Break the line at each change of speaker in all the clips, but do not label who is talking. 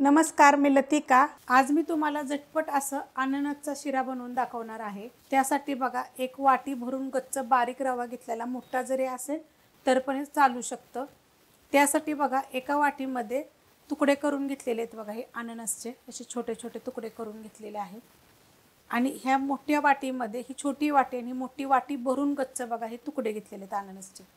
नमस्कार, मी लतिका। आज मी तुम्हाला झटपट असं अननसचा शिरा बनवून दाखवणार आहे। त्यासाठी बघा, एक वाटी भरून गच्च बारीक रवा घेतलेला, मोठा जरी असेल तर पण चालू शकतं। त्यासाठी बघा, एका वाटीमध्ये तुकडे करून घेतलेले आहेत बघा, हे अननसचे असे छोटे छोटे तुकडे करून घेतलेले आहेत। आणि ह्या मोठ्या वाटीमध्ये ही छोटी वाटी आणि मोठी वाटी भरून गच्च बघा हे तुकडे घेतलेले आहेत अननसचे।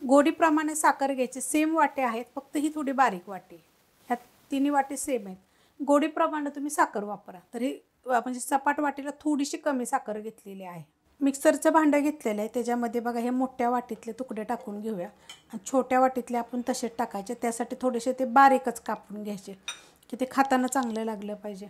गोडीप्रमाणे साखर घ्यायची, सेम वाटे आहेत, फक्त ही थोडी बारीक वाटी। ह्या तिन्ही वाटी सेम आहेत। गोडीप्रमाणे तुम्ही साखर वापरा, तरी म्हणजे सपाट वाटीला थोडीशी कमी साखर घेतलेली आहे। मिक्सरचं भांडं घेतलेलं आहे, त्याच्यामध्ये बघा हे मोठ्या वाटीतले तुकडे टाकून घेऊया आणि छोट्या वाटीतले आपण तसेच टाकायचे। त्यासाठी थोडेसे ते बारीकच कापून घ्यायचे की ते खाताना चांगलं लागलं पाहिजे।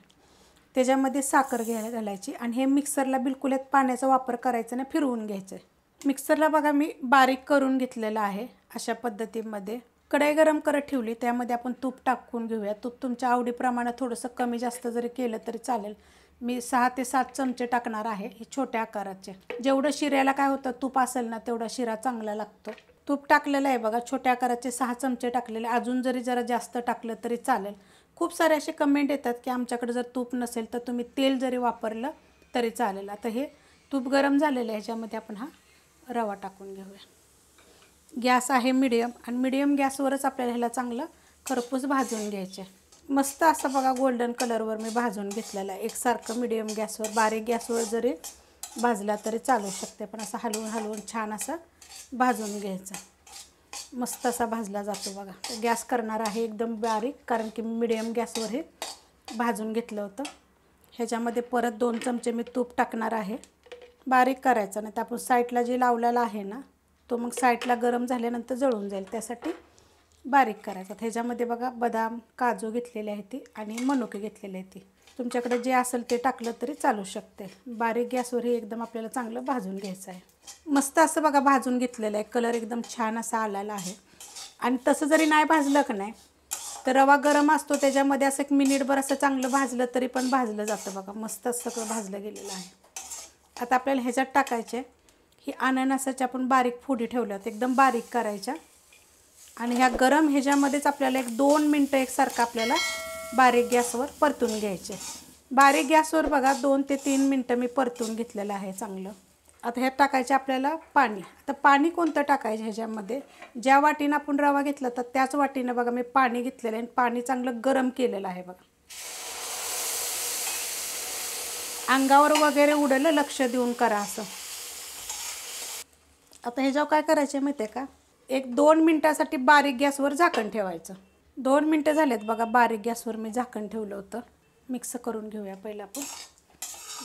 त्याच्यामध्ये साखर घालायची आणि हे मिक्सरला बिलकुल पाण्याचा वापर करायचा नाही, फिरवून घ्यायचं। मिक्सरला बघा मी बारीक करून घेतलेलं आहे अशा पद्धतीमध्ये। कढई गरम करत ठेवली, त्यामध्ये आपण तूप टाकून घेऊया। तूप तुमच्या आवडीप्रमाणे थोडंसं कमी जास्त जरी केलं तरी चालेल। मी 6 ते 7 चमचे टाकणार आहे, हे छोट्या आकाराचे। जेवढं शिऱ्याला काय होतं, तूप असेल ना तेवढा शिरा चांगला लागतो। तूप टाकलेलं आहे बघा, छोट्या आकाराचे 6 चमचे टाकलेले। अजून जरा जास्त टाकलं तरी चालेल। खूप सारे असे कमेंट येतात की आमच्याकडे जर तूप नसेल तर तुम्ही तेल जरी वापरलं तरी चालेल। आता हे तूप गरम झालेलं आहे, ह्याच्यामध्ये आपण हा रवा टाकून घेऊया। गॅस आहे मीडियम, आणि मीडियम गॅसवरच आपल्याला ह्याला चांगलं खरपूस भाजून घ्यायचे। मस्त असं बघा गोल्डन कलरवर मी भाजून घेतलेलं आहे। एकसारखं मीडियम गॅसवर, बारीक गॅसवर जरी भाजला तरी चालू शकते, पण असं हलवून हलवून छान असं भाजून घ्यायचं। मस्त असा भाजला जातो बघा। गॅस करणार आहे एकदम बारीक, कारण की मीडियम गॅसवर हे भाजून घेतलं होतं। ह्याच्यामध्ये परत 2 चमचे मी तूप टाकणार आहे। बारीक करायचं नाही तर आपण साईडला जे लावलेला आहे ना तो मग साईडला गरम झाल्यानंतर जळून जाईल, त्यासाठी बारीक करायचं। ह्याच्यामध्ये बघा बदाम, काजू घेतलेले आहेत ती, आणि मनुके घेतलेले आहेत ती। तुमच्याकडे जे असेल ते टाकलं तरी चालू शकते। बारीक गॅसवर हे एकदम आपल्याला चांगलं भाजून घ्यायचं आहे। मस्त असं बघा भाजून घेतलेलं आहे, कलर एकदम छान असा आलेला आहे। आणि तसं जरी नाही भाजलं का नाही तर रवा गरम असतो, त्याच्यामध्ये असं 1 मिनिटभर असं चांगलं भाजलं तरी पण भाजलं जातं बघा। मस्त सगळं भाजलं गेलेलं आहे। आता आपल्याला ह्याच्यात टाकायचे ही अननसाच्या आपण बारीक फोडी ठेवल्यात, एकदम बारीक करायच्या। आणि ह्या गरम ह्याच्यामध्येच आपल्याला 1-2 मिनटं एकसारखं आपल्याला बारीक गॅसवर परतून घ्यायचे। बारीक गॅसवर बघा 2 ते 3 मिनटं मी परतून घेतलेलं आहे चांगलं। आता ह्यात टाकायचे आपल्याला पाणी। आता पाणी कोणतं टाकायचं ह्याच्यामध्ये, ज्या वाटीनं आपण रवा घेतला तर त्याच वाटीनं बघा मी पाणी घेतलेलं आहे, पाणी चांगलं गरम केलेलं आहे बघा। अंगावर वगैरे उडलं, लक्ष देऊन करा असं। आता ह्याच्यावर काय करायचं माहिती आहे का, 1-2 मिनटासाठी बारीक गॅसवर झाकण ठेवायचं। 2 मिनटं झालेत बघा, बारीक गॅसवर मी झाकण ठेवलं होतं। मिक्स करून घेऊया पहिला आपण।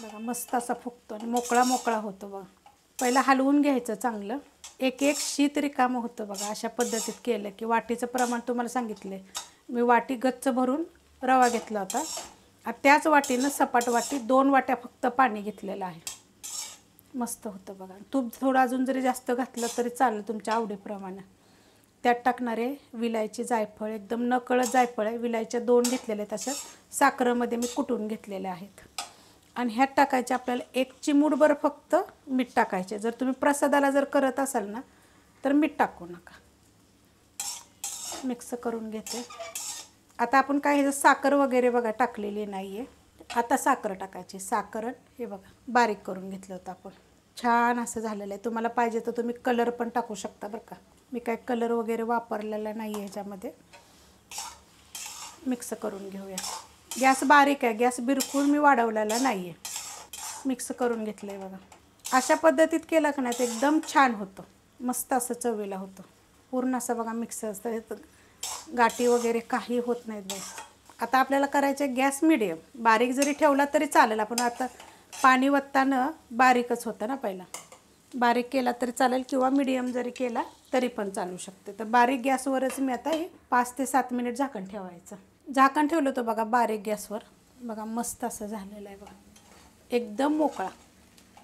बघा मस्त असा फुगतो आणि मोकळा मोकळा होतो बघा। पहिला हलवून घ्यायचं चांगलं, एक शीत रिकामं होतं बघा। अशा पद्धतीत केलं की वाटीचं प्रमाण तुम्हाला सांगितले मी, वाटी गच्च भरून रवा घेतला होता, त्याच वाटीनं सपाट वाटी 2 वाट्या फक्त पाणी घेतलेलं आहे। मस्त होतं बघा। तूप थोडं अजून जरी जास्त घातलं तरी चालेल तुमच्या आवडीप्रमाणे। त्यात टाकणारे विलायची, जायफळ, एकदम नकळत जायफळ आहे, विलायच्या 2 घेतलेल्या आहेत, अशा साखरेमध्ये मी कुटून घेतलेल्या आहेत। आणि ह्यात टाकायचे आपल्याला 1 चिमूटभर फक्त मीठ टाकायचे। जर तुम्ही प्रसादाला जर करत असाल ना तर मीठ टाकू नका। मिक्स करून घेते। आता आपण काय ह्याचं साखर वगैरे बघा टाकलेली नाही आहे। आता साखर टाकायची। साखर हे बघा बारीक करून घेतलं होतं आपण, छान असं झालेलं आहे। तुम्हाला पाहिजे तर तुम्ही कलर पण टाकू शकता बरं का, मी काय कलर वगैरे वापरलेला नाही आहे ह्याच्यामध्ये। मिक्स करून घेऊया। गॅस बारीक आहे, गॅस बिलकुल मी वाढवलेला नाही आहे। मिक्स करून घेतलं आहे बघा। अशा पद्धतीत केलं का नाही तर एकदम छान होतं, मस्त असं चवीला होतं। पूर्ण असं बघा मिक्स असतं, गाठी वगैरे काही होत नाहीत बघा। आता आपल्याला करायचं गॅस मीडियम, बारीक जरी ठेवला तरी चालेल। आपण आता पाणी वतताना बारीकच होतं ना, पहिला बारीक केला तरी चालेल किंवा मीडियम जरी केला तरी पण चालू शकते। तर बारीक गॅसवरच मी आता हे 5 ते 7 मिनिट झाकण ठेवायचं। झाकण ठेवलं होतं बघा बारीक गॅसवर, बघा मस्त असं झालेलं आहे बघा, एकदम मोकळा।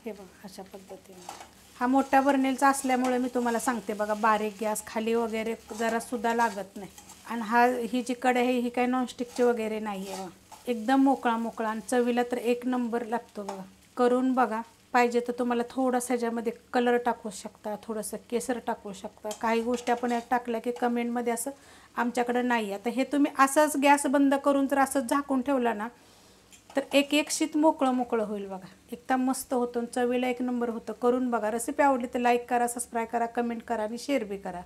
हे बघा अशा पद्धतीने। हा मोठ्या बर्नेलचा असल्यामुळे मी तुम्हाला सांगते बघा, बारीक गॅस खाली वगैरे जरासुद्धा लागत नाही। आणि ही जी कढई आहे ही काही नॉनस्टिकची वगैरे नाही आहे बघा, एकदम मोकळा मोकळा, आणि चवीला तर 1 नंबर लागतो बघा। करून बघा, पाहिजे तर तुम्हाला थोडंसं ह्याच्यामध्ये कलर टाकू शकता, थोडंसं केसर टाकू शकता। काही गोष्टी आपण यात टाकल्या की कमेंटमध्ये असं आमच्याकडं नाही. आता हे तुम्ही असंच गॅस बंद करून जर असंच झाकून ठेवला ना तर एक एक शीत मोकळं मोकळं होईल बघा. एकदम मस्त होतं, चवीला एक नंबर होतं. करून बघा. रेसिपी आवडली तर लाईक करा, सबस्क्राईब करा, कमेंट करा आणि शेअर बी करा.